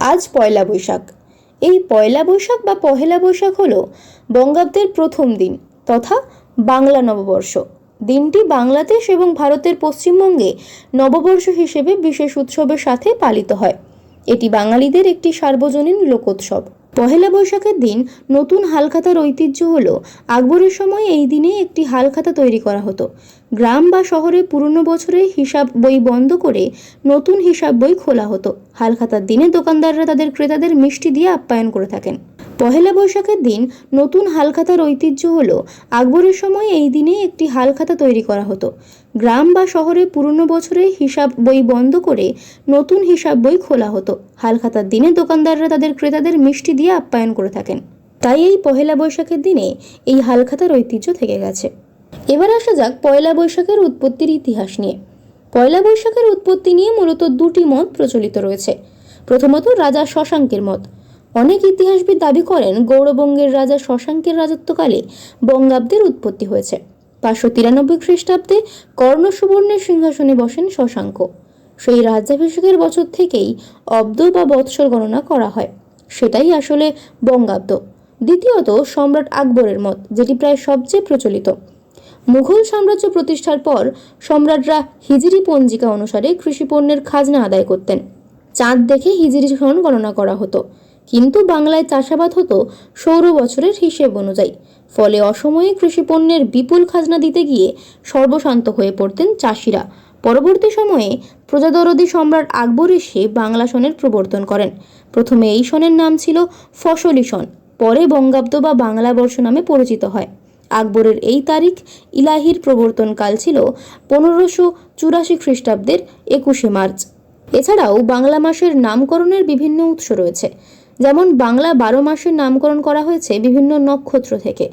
আজ পয়লা বৈশাখ। এই পয়লা বৈশাখ বা পহেলা বৈশাখ হলো বঙ্গাব্দের প্রথম দিন তথা বাংলা নববর্ষ। দিনটি বাংলাদেশ এবং ভারতের পশ্চিমবঙ্গে নববর্ষ হিসেবে বিশেষ উৎসবের সাথে পালিত হয়। এটি বাঙালিদের একটি সার্বজনীন লোকোৎসব। পহেলা বৈশাখের দিন নতুন হালখাতার ঐতিহ্য হলো আকবরের সময় এই দিনে একটি হালখাতা তৈরি করা হতো। গ্রাম বা শহরে পুরনো বছরের হিসাব বই বন্ধ করে নতুন হিসাব বই খোলা হতো। হালখাতার দিনে দোকানদাররা তাদের ক্রেতাদের মিষ্টি দিয়ে আপ্যায়ন করে থাকেন। পহেলা বৈশাখের দিন নতুন হালখাতার ঐতিহ্য হলো আকবরের সময় এই দিনে একটি হালখাতা তৈরি করা হতো। গ্রাম বা শহরে পুরনো বছরের হিসাব বই বন্ধ করে নতুন হিসাব বই খোলা হতো। হালখাতার দিনে দোকানদাররা তাদের ক্রেতাদের মিষ্টি দিয়ে আপ্যায়ন করে থাকেন। তাই এই পহেলা বৈশাখের দিনে এই হালখাতার ঐতিহ্য থেকে গেছে। এবার আসা যাক পয়লা বৈশাখের উৎপত্তির ইতিহাস নিয়ে। পয়লা বৈশাখের উৎপত্তি নিয়ে মূলত দুটি মত প্রচলিত রয়েছে। প্রথমত রাজা শশাঙ্কের মত। অনেক ইতিহাসবিদ দাবি করেন গৌড়বঙ্গের রাজা শশাঙ্কের রাজত্বকালে বঙ্গাব্দের উৎপত্তি হয়েছে। 593 খ্রিস্টাব্দে কর্ণ সুবর্ণের সিংহাসনে বসেন শশাঙ্ক। সেই রাজ্যাভিষেকের বছর থেকেই অব্দ বা বৎসর গণনা করা হয়, সেটাই আসলে বঙ্গাব্দ। দ্বিতীয়ত সম্রাট আকবরের মত, যেটি প্রায় সবচেয়ে প্রচলিত। মুঘল সাম্রাজ্য প্রতিষ্ঠার পর সম্রাটরা হিজরি পঞ্জিকা অনুসারে কৃষিপণ্যের খাজনা আদায় করতেন। চাঁদ দেখে হিজরি সন গণনা করা হতো, কিন্তু বাংলায় চাষাবাদ হতো সৌর বছরের হিসেব অনুযায়ী। ফলে অসময়ে কৃষিপণ্যের বিপুল খাজনা দিতে গিয়ে সর্বশান্ত হয়ে পড়তেন চাষিরা। পরবর্তী সময়ে প্রজাদরদি সম্রাট আকবর এসে বাংলা সনের প্রবর্তন করেন। প্রথমে এই সনের নাম ছিল ফসলি সন, পরে বঙ্গাব্দ বা বাংলা বর্ষ নামে পরিচিত হয়। আকবরের এই তারিখ ইলাহির প্রবর্তনকাল ছিল 1584 খ্রিস্টাব্দের 21 মার্চ। এছাড়াও বাংলা মাসের নামকরণের বিভিন্ন উৎস রয়েছে। যেমন বাংলা 12 মাসের নামকরণ করা হয়েছে বিভিন্ন নক্ষত্র থেকে।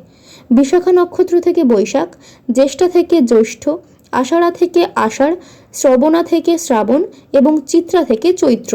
বিশাখা নক্ষত্র থেকে বৈশাখ, জ্যেষ্ঠা থেকে জ্যৈষ্ঠ, আষাঢ়া থেকে আষাঢ়, শ্রবণা থেকে শ্রাবণ এবং চিত্রা থেকে চৈত্র।